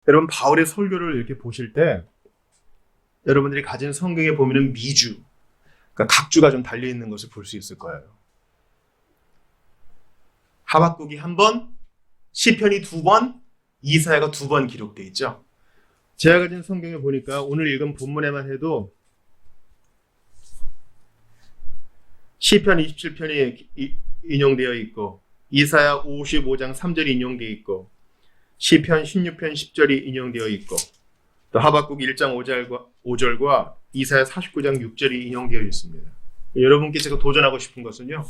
여러분 바울의 설교를 이렇게 보실 때 여러분들이 가진 성경에 보면은 미주, 그러니까 각주가 좀 달려 있는 것을 볼 수 있을 거예요. 하박국이 한 번, 시편이 두 번, 이사야가 두 번 기록되어 있죠. 제가 가진 성경에 보니까 오늘 읽은 본문에만 해도 시편 27편이 인용되어 있고 이사야 55장 3절이 인용되어 있고 시편 16편 10절이 인용되어 있고 또 하박국 1장 5절과 이사야 49장 6절이 인용되어 있습니다. 여러분께 제가 도전하고 싶은 것은요,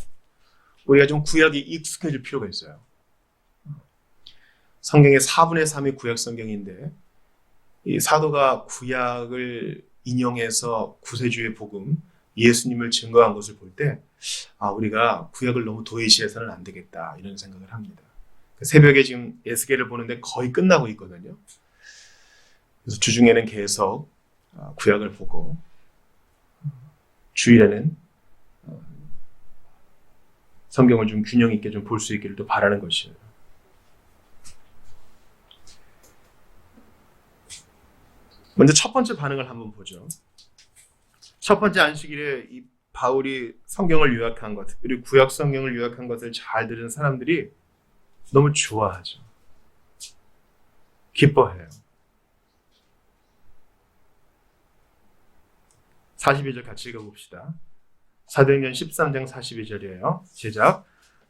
우리가 좀 구약이 익숙해질 필요가 있어요. 성경의 4분의 3이 구약 성경인데 이 사도가 구약을 인용해서 구세주의 복음, 예수님을 증거한 것을 볼 때 우리가 구약을 너무 도외시해서는 안 되겠다 이런 생각을 합니다. 새벽에 지금 에스겔을 보는데 거의 끝나고 있거든요. 그래서 주중에는 계속 구약을 보고 주일에는 성경을 좀 균형 있게 좀 볼 수 있기를 또 바라는 것이에요. 먼저 첫 번째 반응을 한번 보죠. 첫 번째 안식일에 이 바울이 성경을 요약한 것, 그리고 구약 성경을 요약한 것을 잘 들은 사람들이 너무 좋아하죠. 기뻐해요. 42절 같이 읽어봅시다. 사도행전 13장 42절이에요. 제작.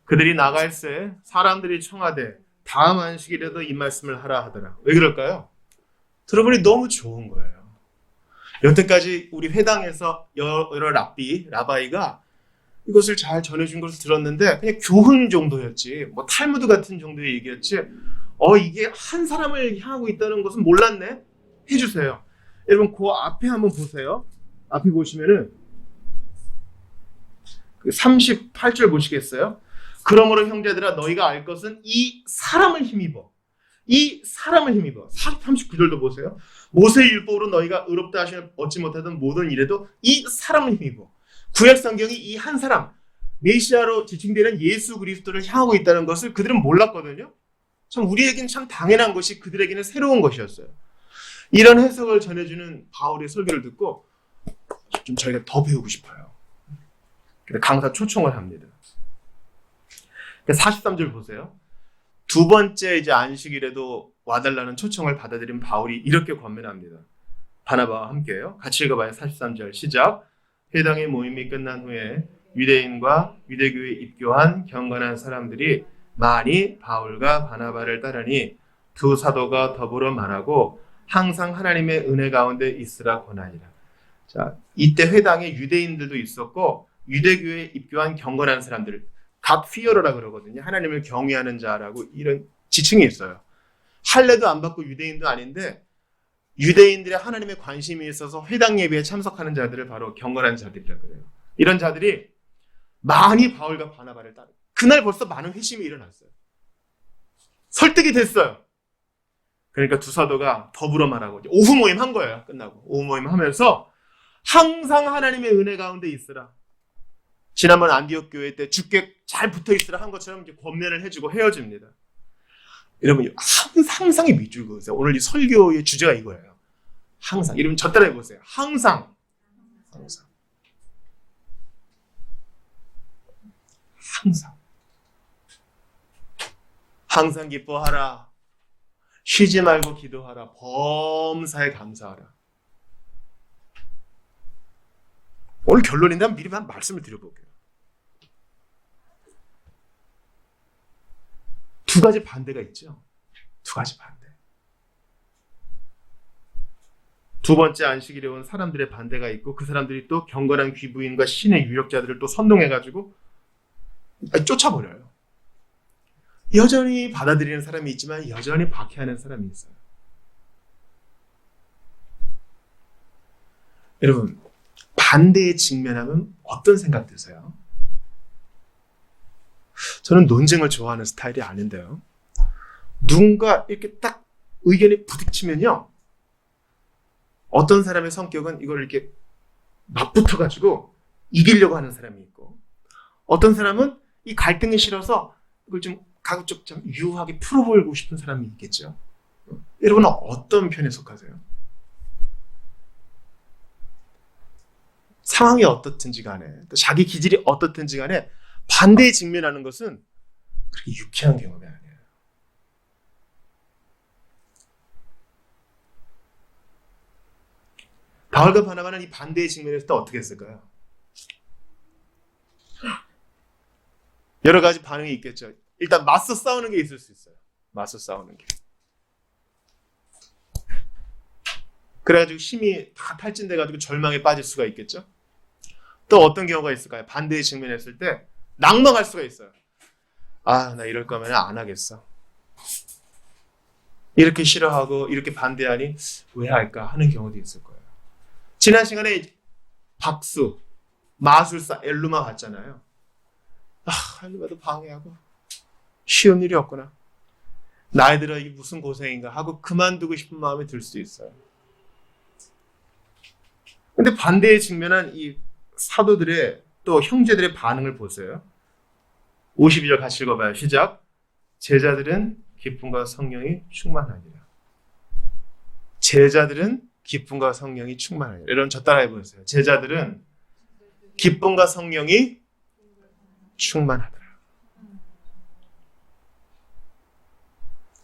그들이 나갈새 사람들이 청하되 다음 안식일에도 이 말씀을 하라 하더라. 왜 그럴까요? 들어보니 너무 좋은 거예요. 여태까지 우리 회당에서 여러 라바이가 이것을 잘 전해준 것을 들었는데 그냥 교훈 정도였지, 뭐 탈무드 같은 정도의 얘기였지, 이게 한 사람을 향하고 있다는 것은 몰랐네? 해주세요. 여러분 그 앞에 한번 보세요. 앞에 보시면은 그 38절 보시겠어요? 그러므로 형제들아 너희가 알 것은 이 사람을 힘입어. 이 사람을 힘입어. 39절도 보세요. 모세의 율법으로 너희가 의롭다 하시면 얻지 못하던 모든 일에도 이 사람을 힘입어. 구약 성경이 이 한 사람, 메시아로 지칭되는 예수 그리스도를 향하고 있다는 것을 그들은 몰랐거든요. 참 우리에게는 참 당연한 것이 그들에게는 새로운 것이었어요. 이런 해석을 전해주는 바울의 설교를 듣고 좀 저희가 더 배우고 싶어요. 그래서 강사 초청을 합니다. 43절 보세요. 두 번째 이제 안식일에도 와달라는 초청을 받아들인 바울이 이렇게 권면합니다. 바나바와 함께요. 같이 읽어봐요. 43절 시작. 회당의 모임이 끝난 후에 유대인과 유대교에 입교한 경건한 사람들이 많이 바울과 바나바를 따르니 두 사도가 더불어 말하고 항상 하나님의 은혜 가운데 있으라 권하니라. 자, 이때 회당에 유대인들도 있었고 유대교에 입교한 경건한 사람들, 갓피어러라 그러거든요. 하나님을 경외하는 자라고 이런 지칭이 있어요. 할례도 안 받고 유대인도 아닌데 유대인들의 하나님에 관심이 있어서 회당 예배에 참석하는 자들을 바로 경건한 자들이라고 그래요. 이런 자들이 많이 바울과 바나바를 따르고 그날 벌써 많은 회심이 일어났어요. 설득이 됐어요. 그러니까 두 사도가 더불어 말하고 오후 모임 한 거예요. 끝나고 오후 모임 하면서 항상 하나님의 은혜 가운데 있으라. 지난번 안디옥 교회 때 주께 잘 붙어 있으라 한 것처럼 이제 권면을 해주고 헤어집니다. 여러분 항상이 밑줄 그으세요. 오늘 이 설교의 주제가 이거예요. 항상. 여러분 저 따라 해보세요. 항상. 항상 기뻐하라. 쉬지 말고 기도하라. 범사에 감사하라. 오늘 결론인데 한번 미리 말씀을 드려볼게요. 두 가지 반대가 있죠. 두 가지 반대. 두 번째 안식일에 온 사람들의 반대가 있고 그 사람들이 또 경건한 귀부인과 신의 유력자들을 또 선동해가지고 쫓아버려요. 여전히 받아들이는 사람이 있지만 여전히 박해하는 사람이 있어요. 여러분 반대에 직면하면 어떤 생각 드세요? 저는 논쟁을 좋아하는 스타일이 아닌데요. 누군가 이렇게 딱 의견이 부딪히면요. 어떤 사람의 성격은 이걸 이렇게 맞붙어가지고 이기려고 하는 사람이 있고 어떤 사람은 이 갈등이 싫어서 이걸 좀 가급적 좀 유하게 풀어보고 싶은 사람이 있겠죠. 여러분은 어떤 편에 속하세요? 상황이 어떻든지 간에, 또 자기 기질이 어떻든지 간에 반대에 직면하는 것은 그렇게 유쾌한 경험이 아니에요. 바울과 바나바는 이 반대에 직면했을 때 어떻게 했을까요? 여러 가지 반응이 있겠죠. 일단 맞서 싸우는 게 있을 수 있어요. 맞서 싸우는 게. 그래가지고 힘이 다 탈진돼가지고 절망에 빠질 수가 있겠죠. 또 어떤 경우가 있을까요? 반대에 직면했을 때 낙망할 수가 있어요. 아, 나 이럴 거면 안 하겠어. 이렇게 싫어하고 이렇게 반대하니 왜 할까 하는 경우도 있을 거예요. 지난 시간에 박수, 마술사 엘루마 봤잖아요. 아, 엘루마도 방해하고 쉬운 일이 없구나. 나이 들어 이게 무슨 고생인가 하고 그만두고 싶은 마음이 들 수 있어요. 근데 반대에 직면한 이 사도들의 또 형제들의 반응을 보세요. 52절 같이 읽어봐요. 시작. 제자들은 기쁨과 성령이 충만하니라. 제자들은 기쁨과 성령이 충만하니라. 여러분 저 따라해 보세요. 제자들은 기쁨과 성령이 충만하더라.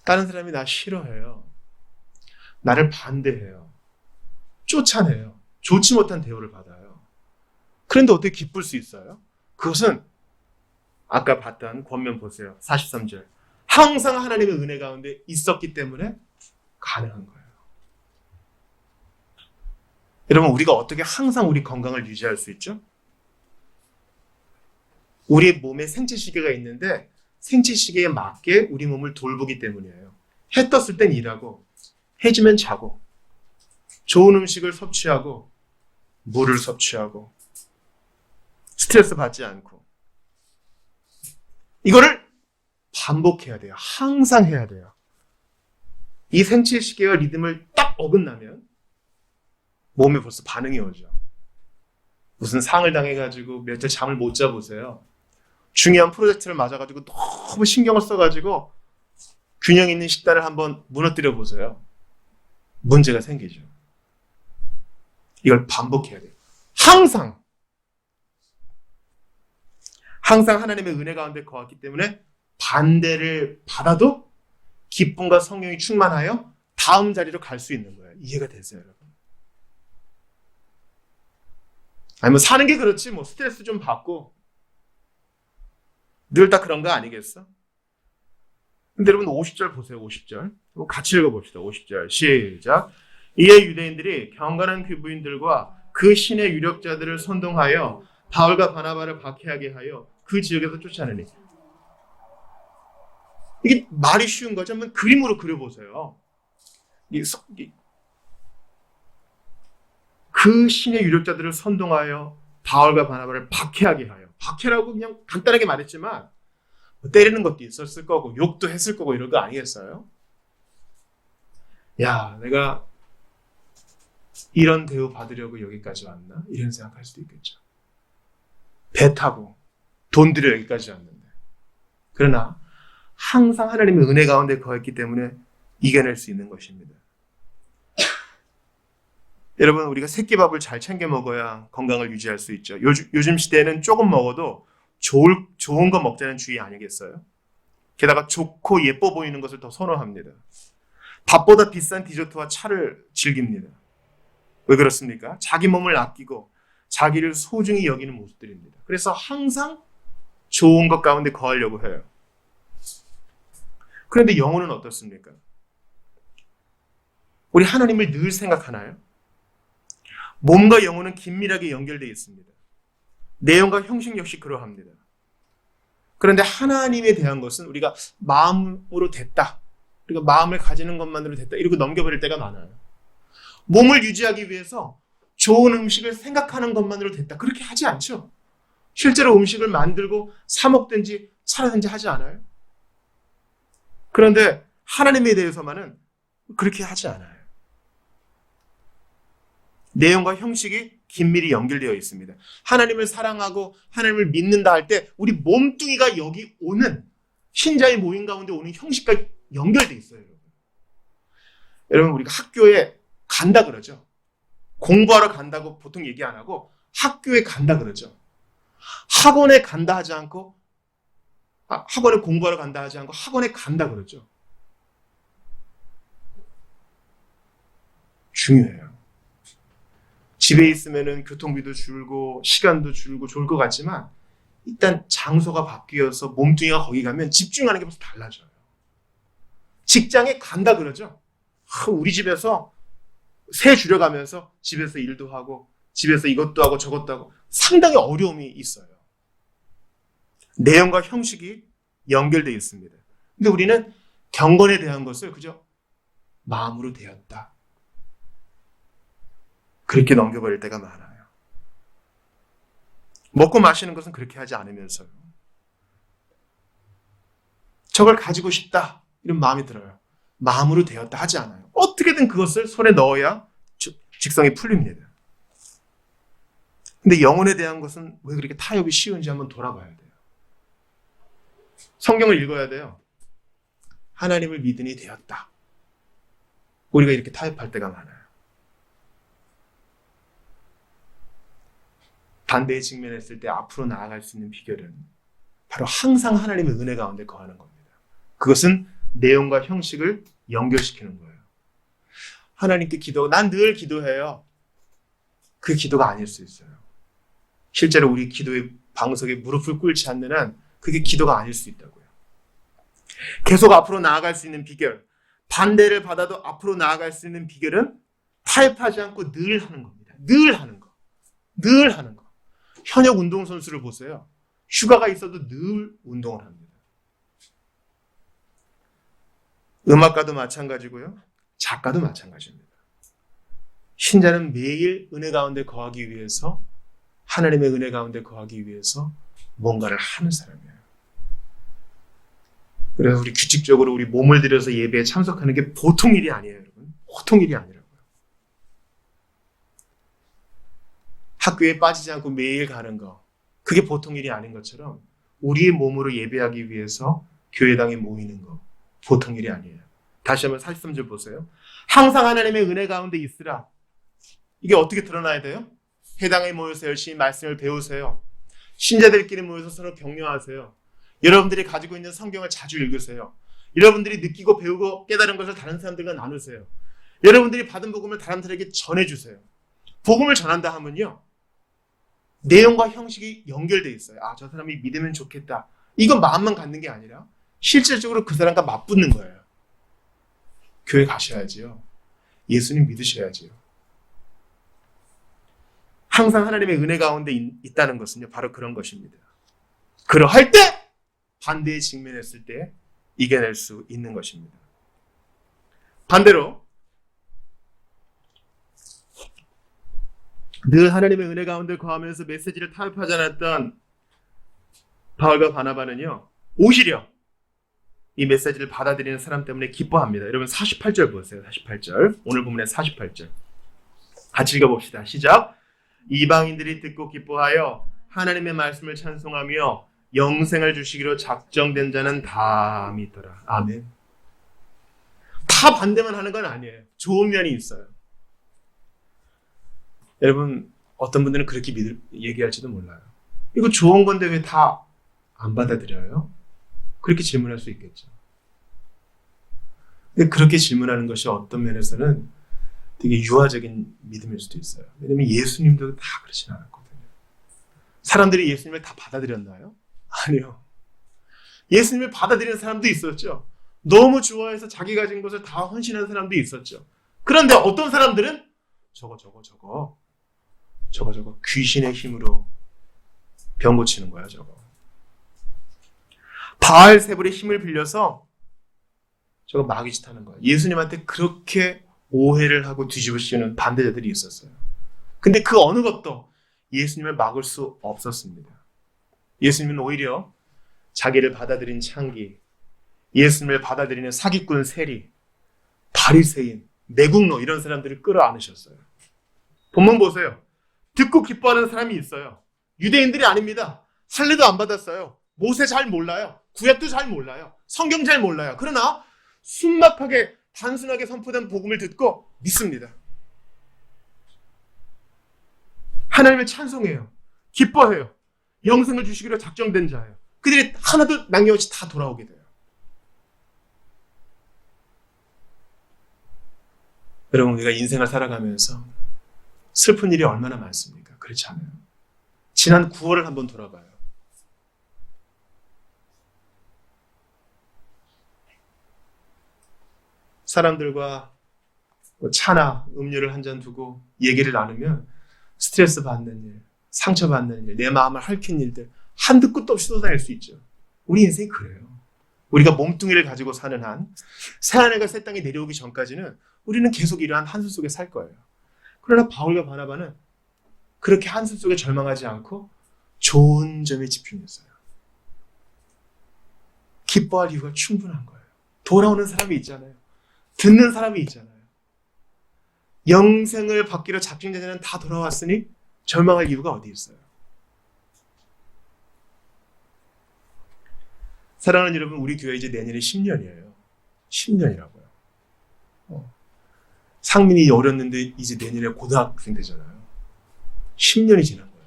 다른 사람이 나 싫어해요. 나를 반대해요. 쫓아내요. 좋지 못한 대우를 받아요. 그런데 어떻게 기쁠 수 있어요? 그것은 아까 봤던 권면 보세요. 43절. 항상 하나님의 은혜 가운데 있었기 때문에 가능한 거예요. 여러분 우리가 어떻게 항상 우리 건강을 유지할 수 있죠? 우리 몸에 생체시계가 있는데 생체시계에 맞게 우리 몸을 돌보기 때문이에요. 해 떴을 땐 일하고 해 지면 자고 좋은 음식을 섭취하고 물을 섭취하고 스트레스 받지 않고 이거를 반복해야 돼요. 항상 해야 돼요. 이 생체시계와 리듬을 딱 어긋나면 몸에 벌써 반응이 오죠. 무슨 상을 당해가지고 며칠 잠을 못 자보세요. 중요한 프로젝트를 맞아가지고 너무 신경을 써가지고 균형 있는 식단을 한번 무너뜨려 보세요. 문제가 생기죠. 이걸 반복해야 돼요. 항상 하나님의 은혜 가운데 거했기 때문에 반대를 받아도 기쁨과 성령이 충만하여 다음 자리로 갈 수 있는 거예요. 이해가 되세요, 여러분? 아니 뭐 사는 게 그렇지 뭐 스트레스 좀 받고 늘 다 그런 거 아니겠어? 근데 여러분 50절 보세요. 50절. 같이 읽어봅시다. 50절 시작. 이에 유대인들이 경건한 귀부인들과 그 신의 유력자들을 선동하여 바울과 바나바를 박해하게 하여 그 지역에서 쫓아내니. 이게 말이 쉬운 거죠. 한번 그림으로 그려보세요. 그 신의 유력자들을 선동하여 바울과 바나바를 박해하게 하여. 박해라고 그냥 간단하게 말했지만 때리는 것도 있었을 거고 욕도 했을 거고 이런 거 아니겠어요? 야, 내가 이런 대우 받으려고 여기까지 왔나? 이런 생각할 수도 있겠죠. 배 타고 돈 들여 여기까지 왔는데. 그러나 항상 하나님의 은혜 가운데 거했기 때문에 이겨낼 수 있는 것입니다. 여러분 우리가 새끼밥을 잘 챙겨 먹어야 건강을 유지할 수 있죠. 요즘 시대에는 조금 먹어도 좋은 거 먹자는 주의 아니겠어요? 게다가 좋고 예뻐 보이는 것을 더 선호합니다. 밥보다 비싼 디저트와 차를 즐깁니다. 왜 그렇습니까? 자기 몸을 아끼고 자기를 소중히 여기는 모습들입니다. 그래서 항상 좋은 것 가운데 거하려고 해요. 그런데 영혼은 어떻습니까? 우리 하나님을 늘 생각하나요? 몸과 영혼은 긴밀하게 연결되어 있습니다. 내용과 형식 역시 그러합니다. 그런데 하나님에 대한 것은 우리가 마음으로 됐다. 우리가 마음을 가지는 것만으로 됐다. 이러고 넘겨버릴 때가 많아요. 몸을 유지하기 위해서 좋은 음식을 생각하는 것만으로 됐다. 그렇게 하지 않죠. 실제로 음식을 만들고 사 먹든지 사라든지 하지 않아요. 그런데 하나님에 대해서만은 그렇게 하지 않아요. 내용과 형식이 긴밀히 연결되어 있습니다. 하나님을 사랑하고 하나님을 믿는다 할 때 우리 몸뚱이가 여기 오는 신자의 모임 가운데 오는 형식과 연결되어 있어요. 여러분. 여러분, 우리가 학교에 간다 그러죠. 공부하러 간다고 보통 얘기 안 하고 학교에 간다 그러죠. 학원에 간다 하지 않고 학원에 공부하러 간다 하지 않고 학원에 간다 그러죠. 중요해요. 집에 있으면은 교통비도 줄고 시간도 줄고 좋을 것 같지만 일단 장소가 바뀌어서 몸뚱이가 거기 가면 집중하는 게 벌써 달라져요. 직장에 간다 그러죠. 우리 집에서 새 줄여가면서 집에서 일도 하고 집에서 이것도 하고 저것도 하고 상당히 어려움이 있어요. 내용과 형식이 연결되어 있습니다. 근데 우리는 경건에 대한 것을 그저 마음으로 되었다, 그렇게 넘겨버릴 때가 많아요. 먹고 마시는 것은 그렇게 하지 않으면서요. 저걸 가지고 싶다 이런 마음이 들어요. 마음으로 되었다 하지 않아요. 어떻게든 그것을 손에 넣어야 직성이 풀립니다. 근데 영혼에 대한 것은 왜 그렇게 타협이 쉬운지 한번 돌아봐야 돼요. 성경을 읽어야 돼요. 하나님을 믿으니 되었다. 우리가 이렇게 타협할 때가 많아요. 반대에 직면했을 때 앞으로 나아갈 수 있는 비결은 바로 항상 하나님의 은혜 가운데 거하는 겁니다. 그것은 내용과 형식을 연결시키는 거예요. 하나님께 난 늘 기도해요. 그 기도가 아닐 수 있어요. 실제로 우리 기도의 방석에 무릎을 꿇지 않는 한 그게 기도가 아닐 수 있다고요. 계속 앞으로 나아갈 수 있는 비결, 반대를 받아도 앞으로 나아갈 수 있는 비결은 타협하지 않고 늘 하는 겁니다. 늘 하는 거. 늘 하는 거. 현역 운동선수를 보세요. 휴가가 있어도 늘 운동을 합니다. 음악가도 마찬가지고요. 작가도 마찬가지입니다. 신자는 매일 은혜 가운데 거하기 위해서, 하나님의 은혜 가운데 거하기 위해서 뭔가를 하는 사람이에요. 그래서 우리 규칙적으로 우리 몸을 들여서 예배에 참석하는 게 보통 일이 아니에요, 여러분. 보통 일이 아니라고요. 학교에 빠지지 않고 매일 가는 거, 그게 보통 일이 아닌 것처럼 우리의 몸으로 예배하기 위해서 교회당에 모이는 거 보통 일이 아니에요. 다시 한번 43절 보세요. 항상 하나님의 은혜 가운데 있으라. 이게 어떻게 드러나야 돼요? 회당에 모여서 열심히 말씀을 배우세요. 신자들끼리 모여서 서로 격려하세요. 여러분들이 가지고 있는 성경을 자주 읽으세요. 여러분들이 느끼고 배우고 깨달은 것을 다른 사람들과 나누세요. 여러분들이 받은 복음을 다른 사람에게 전해주세요. 복음을 전한다 하면요, 내용과 형식이 연결되어 있어요. 저 사람이 믿으면 좋겠다. 이건 마음만 갖는 게 아니라 실질적으로 그 사람과 맞붙는 거예요. 교회 가셔야지요. 예수님 믿으셔야지요. 항상 하나님의 은혜 가운데 있다는 것은요, 바로 그런 것입니다. 그러할 때 반대에 직면했을 때 이겨낼 수 있는 것입니다. 반대로 늘 하나님의 은혜 가운데 거하면서 메시지를 타협하지 않았던 바울과 바나바는요, 오히려 이 메시지를 받아들이는 사람 때문에 기뻐합니다. 여러분 48절 보세요. 48절. 오늘 본문의 48절. 같이 읽어봅시다. 시작. 이방인들이 듣고 기뻐하여 하나님의 말씀을 찬송하며 영생을 주시기로 작정된 자는 다 믿더라. 아멘. 다 반대만 하는 건 아니에요. 좋은 면이 있어요. 여러분, 어떤 분들은 그렇게 얘기할지도 몰라요. 이거 좋은 건데 왜 다 안 받아들여요? 그렇게 질문할 수 있겠죠. 근데 그렇게 질문하는 것이 어떤 면에서는 되게 유아적인 믿음일 수도 있어요. 왜냐면 예수님도 다 그러진 않았거든요. 사람들이 예수님을 다 받아들였나요? 아니요. 예수님을 받아들이는 사람도 있었죠. 너무 좋아해서 자기 가진 것을 다 헌신하는 사람도 있었죠. 그런데 어떤 사람들은 저거 귀신의 힘으로 병 고치는 거야, 저거. 바알세불의 힘을 빌려서 저거 마귀짓 하는 거야. 예수님한테 그렇게 오해를 하고 뒤집어 씌우는 반대자들이 있었어요. 근데 그 어느 것도 예수님을 막을 수 없었습니다. 예수님은 오히려 자기를 받아들인 창기, 예수님을 받아들이는 사기꾼 세리, 바리새인, 매국노 이런 사람들을 끌어안으셨어요. 본문 보세요. 듣고 기뻐하는 사람이 있어요. 유대인들이 아닙니다. 할례도 안 받았어요. 모세 잘 몰라요. 구약도 잘 몰라요. 성경 잘 몰라요. 그러나 순박하게 단순하게 선포된 복음을 듣고 믿습니다. 하나님을 찬송해요. 기뻐해요. 영생을 주시기로 작정된 자예요. 그들이 하나도 남김없이 다 돌아오게 돼요. 여러분, 우리가 인생을 살아가면서 슬픈 일이 얼마나 많습니까? 그렇지 않아요? 지난 9월을 한번 돌아봐요. 사람들과 차나 음료를 한 잔 두고 얘기를 나누면 스트레스 받는 일, 상처 받는 일, 내 마음을 핥힌 일들 한두 끝도 없이 쏟아낼 수 있죠. 우리 인생이 그래요. 우리가 몸뚱이를 가지고 사는 한, 새하늘과 새 땅이 내려오기 전까지는 우리는 계속 이러한 한숨 속에 살 거예요. 그러나 바울과 바나바는 그렇게 한숨 속에 절망하지 않고 좋은 점에 집중했어요. 기뻐할 이유가 충분한 거예요. 돌아오는 사람이 있잖아요. 듣는 사람이 있잖아요. 영생을 받기로 작정된 자는 다 돌아왔으니 절망할 이유가 어디 있어요? 사랑하는 여러분, 우리 교회 이제 내년에 10년이에요. 10년이라고요. 상민이 어렸는데 이제 내년에 고등학생 되잖아요. 10년이 지난 거예요.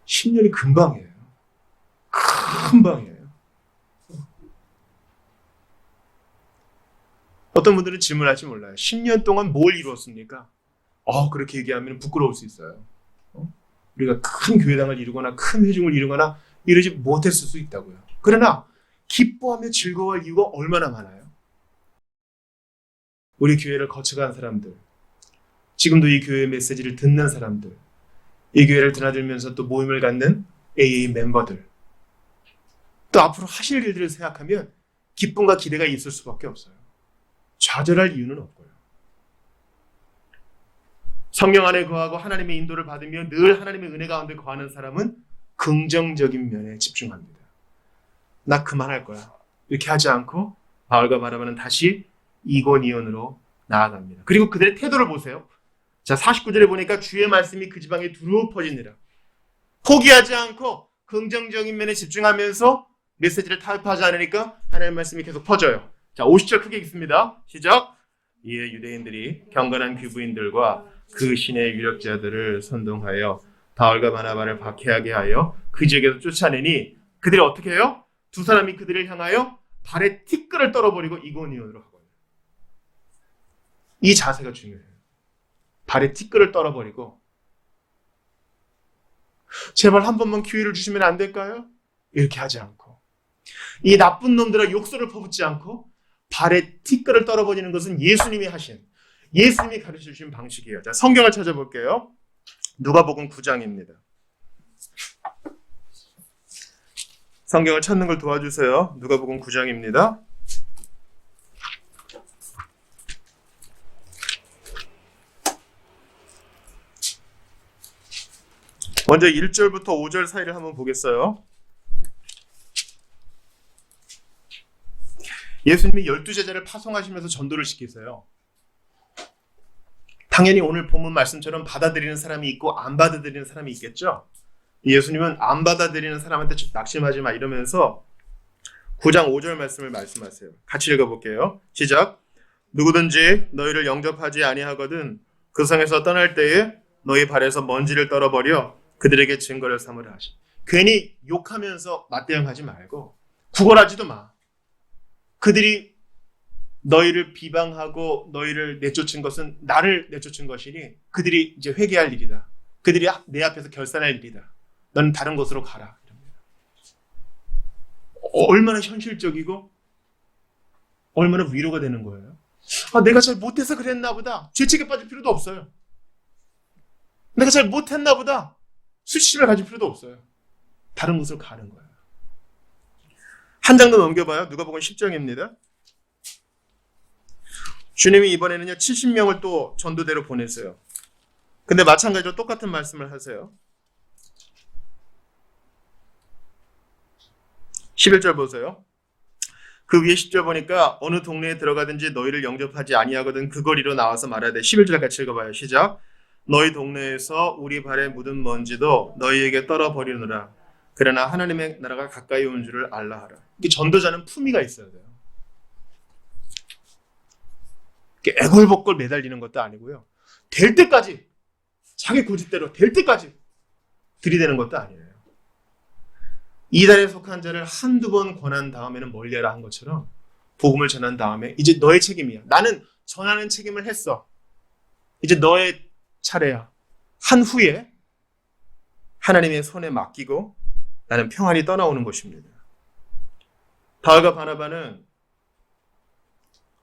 10년이 금방이에요. 금방이에요. 어떤 분들은 질문할지 몰라요. 10년 동안 뭘 이루었습니까? 그렇게 얘기하면 부끄러울 수 있어요. 우리가 큰 교회당을 이루거나 큰 회중을 이루거나 이러지 못했을 수 있다고요. 그러나 기뻐하며 즐거워할 이유가 얼마나 많아요. 우리 교회를 거쳐간 사람들, 지금도 이 교회의 메시지를 듣는 사람들, 이 교회를 드나들면서 또 모임을 갖는 AA 멤버들, 또 앞으로 하실 일들을 생각하면 기쁨과 기대가 있을 수밖에 없어요. 좌절할 이유는 없고요. 성령 안에 거하고 하나님의 인도를 받으며 늘 하나님의 은혜 가운데 거하는 사람은 긍정적인 면에 집중합니다. 나 그만할 거야. 이렇게 하지 않고 바울과 바나바는 다시 이고니온으로 나아갑니다. 그리고 그들의 태도를 보세요. 자, 49절에 보니까 주의 말씀이 그 지방에 두루 퍼지니라. 포기하지 않고 긍정적인 면에 집중하면서 메시지를 타협하지 않으니까 하나님의 말씀이 계속 퍼져요. 자, 50절 크게 읽습니다. 시작. 이에 유대인들이 경건한 귀부인들과 그 신의 유력자들을 선동하여 바울과 바나바를 박해하게 하여 그 지역에서 쫓아내니 그들이 어떻게 해요? 두 사람이 그들을 향하여 발에 티끌을 떨어버리고 이고니온으로 가거든요. 이 자세가 중요해요. 발에 티끌을 떨어버리고 제발 한 번만 기회를 주시면 안 될까요? 이렇게 하지 않고 이 나쁜 놈들아 욕설을 퍼붓지 않고 발에 티끌을 떨어버리는 것은 예수님이 하신, 예수님이 가르쳐 주신 방식이에요. 자, 성경을 찾아볼게요. 누가복음 9장입니다. 성경을 찾는 걸 도와주세요. 누가복음 9장입니다. 먼저 1절부터 5절 사이를 한번 보겠어요. 예수님이 12제자를 파송하시면서 전도를 시키세요. 당연히 오늘 본문 말씀처럼 받아들이는 사람이 있고 안 받아들이는 사람이 있겠죠. 예수님은 안 받아들이는 사람한테 낙심하지 마 이러면서 9장 5절 말씀을 말씀하세요. 같이 읽어볼게요. 시작. 누구든지 너희를 영접하지 아니하거든 그 성에서 떠날 때에 너희 발에서 먼지를 떨어버려 그들에게 증거를 삼으라 하시. 괜히 욕하면서 맞대응하지 말고 구걸하지도 마. 그들이 너희를 비방하고 너희를 내쫓은 것은 나를 내쫓은 것이니 그들이 이제 회개할 일이다. 그들이 내 앞에서 결산할 일이다. 너는 다른 곳으로 가라. 이럽니다. 얼마나 현실적이고 얼마나 위로가 되는 거예요. 내가 잘 못해서 그랬나 보다. 죄책에 빠질 필요도 없어요. 내가 잘 못했나 보다. 수치심을 가질 필요도 없어요. 다른 곳으로 가는 거예요. 한 장 더 넘겨봐요. 누가복음 10장입니다. 주님이 이번에는요 70명을 또 전도대로 보냈어요. 근데 마찬가지로 똑같은 말씀을 하세요. 11절 보세요. 그 위에 10절 보니까 어느 동네에 들어가든지 너희를 영접하지 아니하거든 그 거리로 나와서 말하되 11절 같이 읽어봐요. 시작. 너희 동네에서 우리 발에 묻은 먼지도 너희에게 떨어버리느라 그러나 하나님의 나라가 가까이 온 줄을 알라 하라. 이게 전도자는 품위가 있어야 돼요. 애걸복걸 매달리는 것도 아니고요. 될 때까지, 자기 고집대로 될 때까지 들이대는 것도 아니에요. 이달에 속한 자를 한두 번 권한 다음에는 멀리하라 한 것처럼 복음을 전한 다음에 이제 너의 책임이야. 나는 전하는 책임을 했어. 이제 너의 차례야. 한 후에 하나님의 손에 맡기고 나는 평안히 떠나오는 것입니다. 바울과 바나바는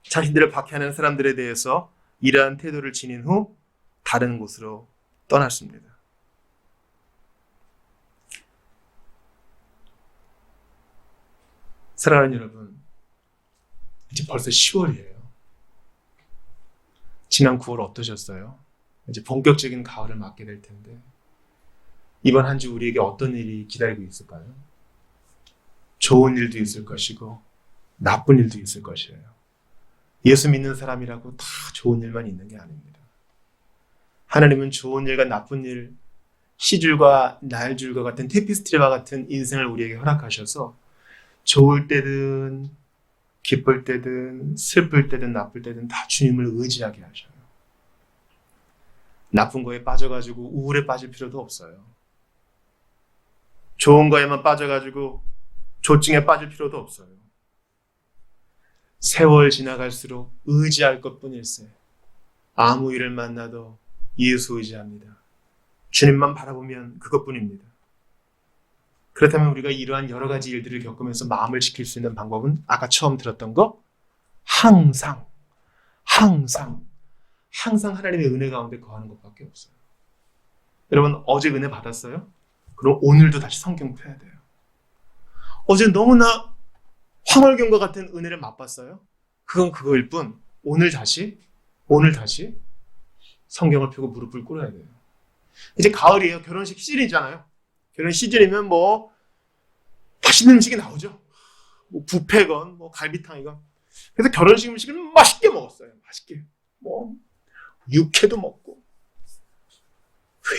자신들을 박해하는 사람들에 대해서 이러한 태도를 지닌 후 다른 곳으로 떠났습니다. 사랑하는 여러분, 이제 벌써 10월이에요. 지난 9월 어떠셨어요? 이제 본격적인 가을을 맞게 될 텐데 이번 한 주 우리에게 어떤 일이 기다리고 있을까요? 좋은 일도 있을 것이고 나쁜 일도 있을 것이에요. 예수 믿는 사람이라고 다 좋은 일만 있는 게 아닙니다. 하나님은 좋은 일과 나쁜 일, 시줄과 날줄과 같은 테피스트리와 같은 인생을 우리에게 허락하셔서 좋을 때든 기쁠 때든 슬플 때든 나쁠 때든 다 주님을 의지하게 하셔요. 나쁜 거에 빠져가지고 우울에 빠질 필요도 없어요. 좋은 거에만 빠져가지고 조증에 빠질 필요도 없어요. 세월 지나갈수록 의지할 것뿐일세. 아무 일을 만나도 예수 의지합니다. 주님만 바라보면 그것뿐입니다. 그렇다면 우리가 이러한 여러 가지 일들을 겪으면서 마음을 지킬 수 있는 방법은 아까 처음 들었던 거 항상 하나님의 은혜 가운데 거하는 것밖에 없어요. 여러분 어제 은혜 받았어요? 그럼 오늘도 다시 성경 펴야 돼요. 어제 너무나 황홀경과 같은 은혜를 맛봤어요? 그건 그거일 뿐 오늘 다시 성경을 펴고 무릎을 꿇어야 돼요. 이제 가을이에요. 결혼식 시즌이잖아요. 결혼 시즌이면 뭐 맛있는 음식이 나오죠. 뭐 뷔페건 뭐 갈비탕이건. 그래서 결혼식 음식을 맛있게 먹었어요. 맛있게. 뭐 육회도 먹고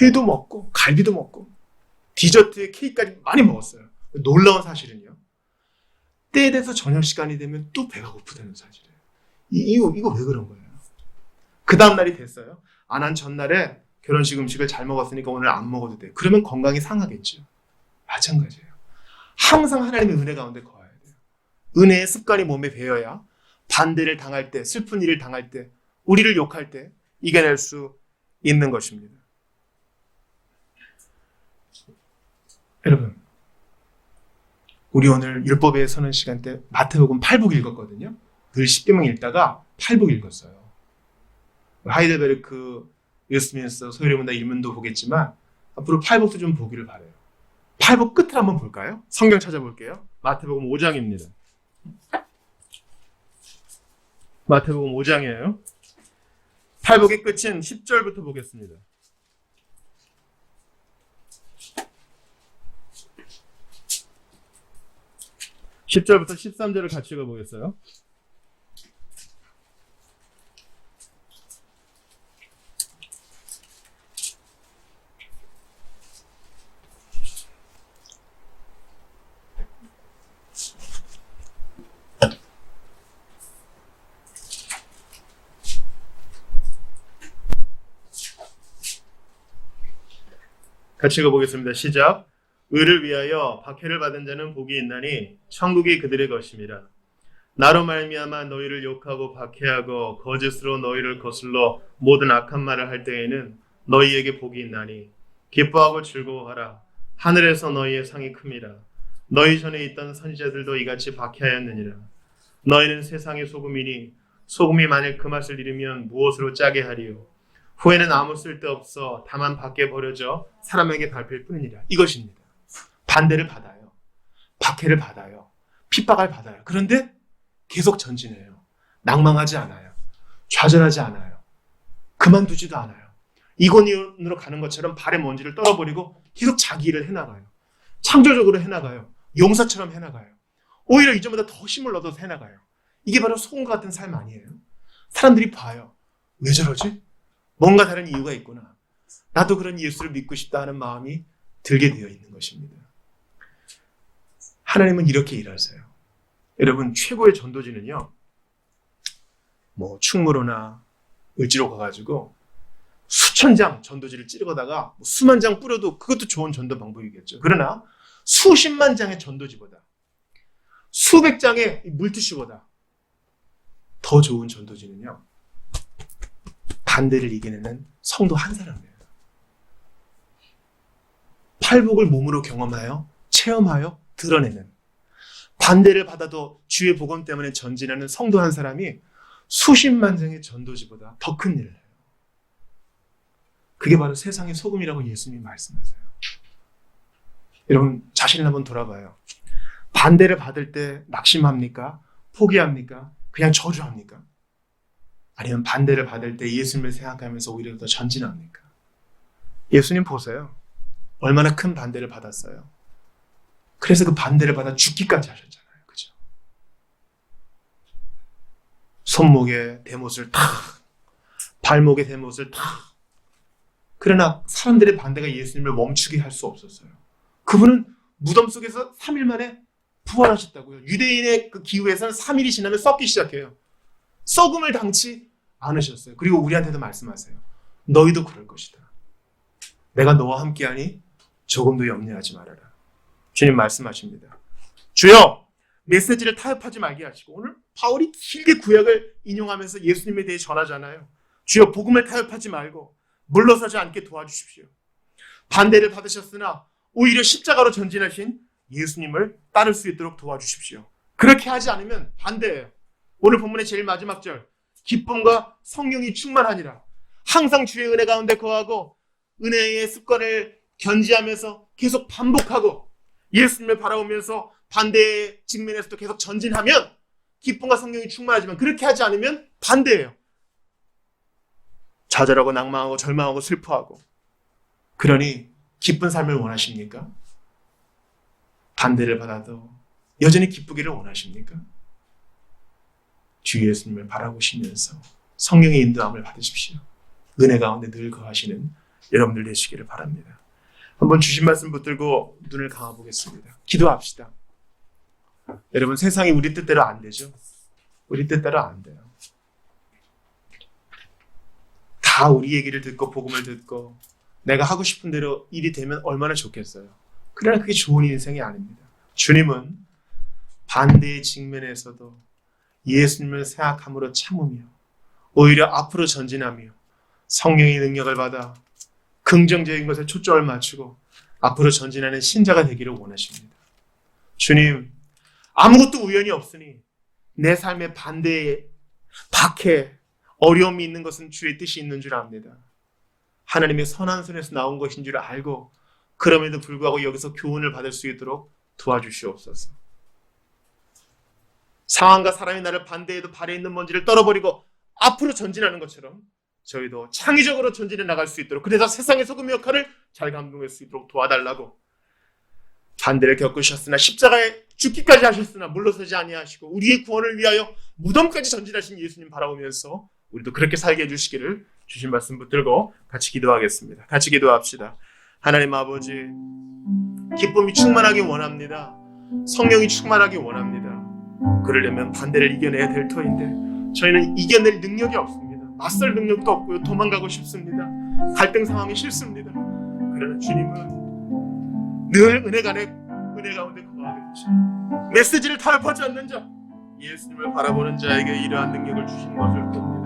회도 먹고 갈비도 먹고 디저트에 케이크까지 많이 먹었어요. 놀라운 사실은요. 때에 돼서 저녁 시간이 되면 또 배가 고프다는 사실이에요. 이거 왜 그런 거예요? 그 다음 날이 됐어요. 난 전날에 결혼식 음식을 잘 먹었으니까 오늘 안 먹어도 돼. 그러면 건강이 상하겠죠. 마찬가지예요. 항상 하나님의 은혜 가운데 거해야 돼요. 은혜의 습관이 몸에 배어야 반대를 당할 때, 슬픈 일을 당할 때, 우리를 욕할 때 이겨낼 수 있는 것입니다. 여러분, 우리 오늘 율법에 서는 시간 때 마태복음 8복 읽었거든요. 늘 10계명 읽다가 8복 읽었어요. 하이델베르크, 웨스트민스터, 소요리문다 일문도 보겠지만 앞으로 8복도 좀 보기를 바라요. 8복 끝을 한번 볼까요? 성경 찾아볼게요. 마태복음 5장입니다. 마태복음 5장이에요. 8복의 끝은 10절부터 보겠습니다. 10절부터 13절을 같이 읽어보겠어요. 같이 읽어보겠습니다. 시작. 의를 위하여 박해를 받은 자는 복이 있나니 천국이 그들의 것임이라. 나로 말미암아 너희를 욕하고 박해하고 거짓으로 너희를 거슬러 모든 악한 말을 할 때에는 너희에게 복이 있나니 기뻐하고 즐거워하라. 하늘에서 너희의 상이 큼이라. 너희 전에 있던 선지자들도 이같이 박해하였느니라. 너희는 세상의 소금이니 소금이 만일 그 맛을 잃으면 무엇으로 짜게 하리요. 후에는 아무 쓸데없어 다만 밖에 버려져 사람에게 밟힐 뿐이니라. 이것입니다. 반대를 받아요. 박해를 받아요. 핍박을 받아요. 그런데 계속 전진해요. 낭망하지 않아요. 좌절하지 않아요. 그만두지도 않아요. 이곤으로 가는 것처럼 발의 먼지를 떨어버리고 계속 자기 일을 해나가요. 창조적으로 해나가요. 용사처럼 해나가요. 오히려 이전보다 더 힘을 얻어서 해나가요. 이게 바로 소금과 같은 삶 아니에요? 사람들이 봐요. 왜 저러지? 뭔가 다른 이유가 있구나. 나도 그런 예수를 믿고 싶다 하는 마음이 들게 되어 있는 것입니다. 하나님은 이렇게 일하세요. 여러분, 최고의 전도지는요, 뭐 충무로나 을지로 가가지고 수천 장 전도지를 찌르다가 수만 장 뿌려도 그것도 좋은 전도 방법이겠죠. 그러나 수십만 장의 전도지보다 수백 장의 물티슈보다 더 좋은 전도지는요, 반대를 이겨내는 성도 한 사람이에요. 팔복을 몸으로 경험하여 체험하여 드러내는, 반대를 받아도 주의 복음 때문에 전진하는 성도 한 사람이 수십만 장의 전도지보다 더 큰 일을 해요. 그게 바로 세상의 소금이라고 예수님이 말씀하세요. 여러분 자신을 한번 돌아봐요. 반대를 받을 때 낙심합니까? 포기합니까? 그냥 저주합니까? 아니면 반대를 받을 때 예수님을 생각하면서 오히려 더 전진합니까? 예수님 보세요. 얼마나 큰 반대를 받았어요. 그래서 그 반대를 받아 죽기까지 하셨잖아요. 그죠? 손목에 대못을 탁, 발목에 대못을 탁. 그러나 사람들의 반대가 예수님을 멈추게 할 수 없었어요. 그분은 무덤 속에서 3일 만에 부활하셨다고요. 유대인의 그 기후에서는 3일이 지나면 썩기 시작해요. 썩음을 당치 않으셨어요. 그리고 우리한테도 말씀하세요. 너희도 그럴 것이다. 내가 너와 함께하니 조금도 염려하지 말아라. 주님 말씀하십니다. 주여, 메시지를 타협하지 말게 하시고, 오늘 바울이 길게 구약을 인용하면서 예수님에 대해 전하잖아요. 주여, 복음을 타협하지 말고 물러서지 않게 도와주십시오. 반대를 받으셨으나 오히려 십자가로 전진하신 예수님을 따를 수 있도록 도와주십시오. 그렇게 하지 않으면 반대예요. 오늘 본문의 제일 마지막 절, 기쁨과 성령이 충만하니라. 항상 주의 은혜 가운데 거하고 은혜의 습관을 견지하면서 계속 반복하고 예수님을 바라보면서 반대의 직면에서도 계속 전진하면 기쁨과 성령이 충만하지만, 그렇게 하지 않으면 반대예요. 좌절하고 낭망하고 절망하고 슬퍼하고. 그러니 기쁜 삶을 원하십니까? 반대를 받아도 여전히 기쁘기를 원하십니까? 주 예수님을 바라보시면서 성령의 인도함을 받으십시오. 은혜 가운데 늘 거하시는 여러분들 되시기를 바랍니다. 한번 주신 말씀 붙들고 눈을 감아보겠습니다. 기도합시다. 여러분, 세상이 우리 뜻대로 안 되죠? 우리 뜻대로 안 돼요. 다 우리 얘기를 듣고 복음을 듣고 내가 하고 싶은 대로 일이 되면 얼마나 좋겠어요. 그러나 그게 좋은 인생이 아닙니다. 주님은 반대의 직면에서도 예수님을 생각함으로 참으며 오히려 앞으로 전진하며 성령의 능력을 받아 긍정적인 것에 초점을 맞추고 앞으로 전진하는 신자가 되기를 원하십니다. 주님, 아무것도 우연이 없으니 내 삶의 반대에 박해, 어려움이 있는 것은 주의 뜻이 있는 줄 압니다. 하나님의 선한 손에서 나온 것인 줄 알고 그럼에도 불구하고 여기서 교훈을 받을 수 있도록 도와주시옵소서. 상황과 사람이 나를 반대해도 발에 있는 먼지를 떨어버리고 앞으로 전진하는 것처럼 저희도 창의적으로 전진해 나갈 수 있도록, 그래서 세상의 소금 역할을 잘 감당할 수 있도록 도와달라고, 반대를 겪으셨으나 십자가에 죽기까지 하셨으나 물러서지 아니하시고 우리의 구원을 위하여 무덤까지 전진하신 예수님 바라보면서 우리도 그렇게 살게 해주시기를 주신 말씀 붙들고 같이 기도하겠습니다. 같이 기도합시다. 하나님 아버지, 기쁨이 충만하기 원합니다. 성령이 충만하기 원합니다. 그러려면 반대를 이겨내야 될 터인데 저희는 이겨낼 능력이 없습니다. 맞설 능력도 없고요. 도망가고 싶습니다. 갈등 상황이 싫습니다. 그러나 주님은 늘 은혜 가운데 거하게 되시고 메시지를 타협하지 않는 자, 예수님을 바라보는 자에게 이러한 능력을 주신 것을 봅니다.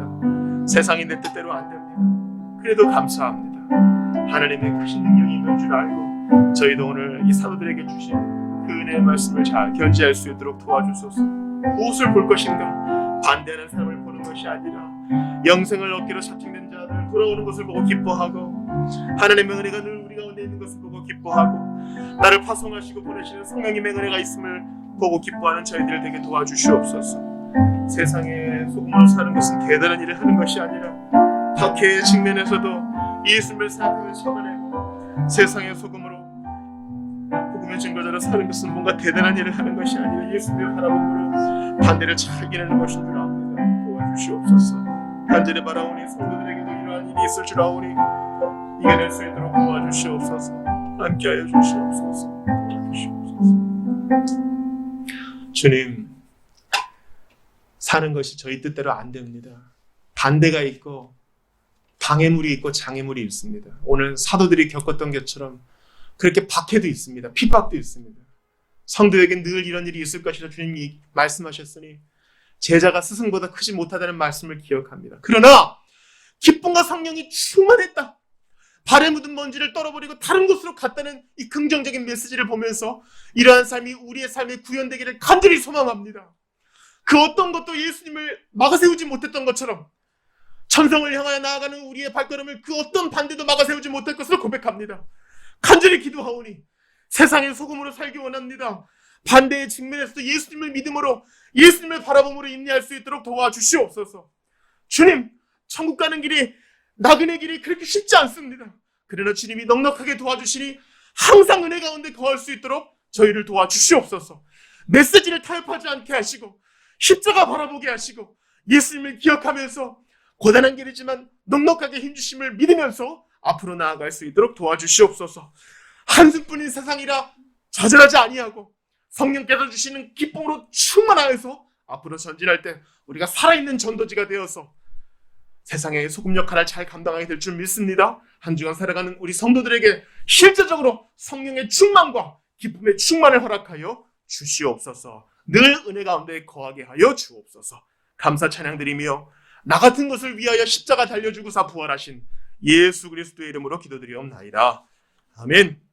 세상이 내 뜻대로 안 됩니다. 그래도 감사합니다. 하나님의 크신 능력이 있는 줄 알고 저희도 오늘 이 사도들에게 주신 그 은혜의 말씀을 잘 견지할 수 있도록 도와주소서. 무엇을 볼 것인가? 반대하는 사람을 보는 것이 아니라 영생을 얻기로 자청된 자들 돌아오는 것을 보고 기뻐하고, 하나님의 은혜가 늘 우리 가운데 있는 것을 보고 기뻐하고, 나를 파송하시고 보내시는 성령님의 은혜가 있음을 보고 기뻐하는 저희들 되게 도와주시옵소서. 세상에 소금으로 사는 것은 대단한 일을 하는 것이 아니라 박해의 직면에서도 예수님을 생각하며 참아내고 세상의 소금으로 복음의 증거자로 사는 것은 뭔가 대단한 일을 하는 것이 아니라 예수님을 바라봄으로 반대를 잘 이기는 것인 줄 압니다. 도와주시옵소서. 간절히 바라오니 성도들에게도 이러한 일이 있을 줄 아오니 이겨낼 수 있도록 도와주시옵소서. 함께하여 주시옵소서. 도와주시옵소서. 주님, 사는 것이 저희 뜻대로 안 됩니다. 반대가 있고 방해물이 있고 장애물이 있습니다. 오늘 사도들이 겪었던 것처럼 그렇게 박해도 있습니다. 핍박도 있습니다. 성도에게 늘 이런 일이 있을 것이라 주님이 말씀하셨으니 제자가 스승보다 크지 못하다는 말씀을 기억합니다. 그러나 기쁨과 성령이 충만했다. 발에 묻은 먼지를 떨어버리고 다른 곳으로 갔다는 이 긍정적인 메시지를 보면서 이러한 삶이 우리의 삶에 구현되기를 간절히 소망합니다. 그 어떤 것도 예수님을 막아세우지 못했던 것처럼 천성을 향하여 나아가는 우리의 발걸음을 그 어떤 반대도 막아세우지 못할 것으로 고백합니다. 간절히 기도하오니 세상의 소금으로 살기 원합니다. 반대의 직면에서도 예수님을 믿음으로 예수님을 바라봄으로 인내할 수 있도록 도와주시옵소서. 주님, 천국 가는 길이 나그네 길이 그렇게 쉽지 않습니다. 그러나 주님이 넉넉하게 도와주시니 항상 은혜 가운데 거할 수 있도록 저희를 도와주시옵소서. 메시지를 타협하지 않게 하시고 십자가 바라보게 하시고 예수님을 기억하면서 고단한 길이지만 넉넉하게 힘주심을 믿으면서 앞으로 나아갈 수 있도록 도와주시옵소서. 한숨뿐인 세상이라 좌절하지 아니하고 성령께서 주시는 기쁨으로 충만하여서 앞으로 전진할 때 우리가 살아있는 전도지가 되어서 세상의 소금 역할을 잘 감당하게 될 줄 믿습니다. 한 주간 살아가는 우리 성도들에게 실제적으로 성령의 충만과 기쁨의 충만을 허락하여 주시옵소서. 늘 은혜 가운데 거하게 하여 주옵소서. 감사 찬양드리며 나 같은 것을 위하여 십자가 달려주고사 부활하신 예수 그리스도의 이름으로 기도드리옵나이다. 아멘.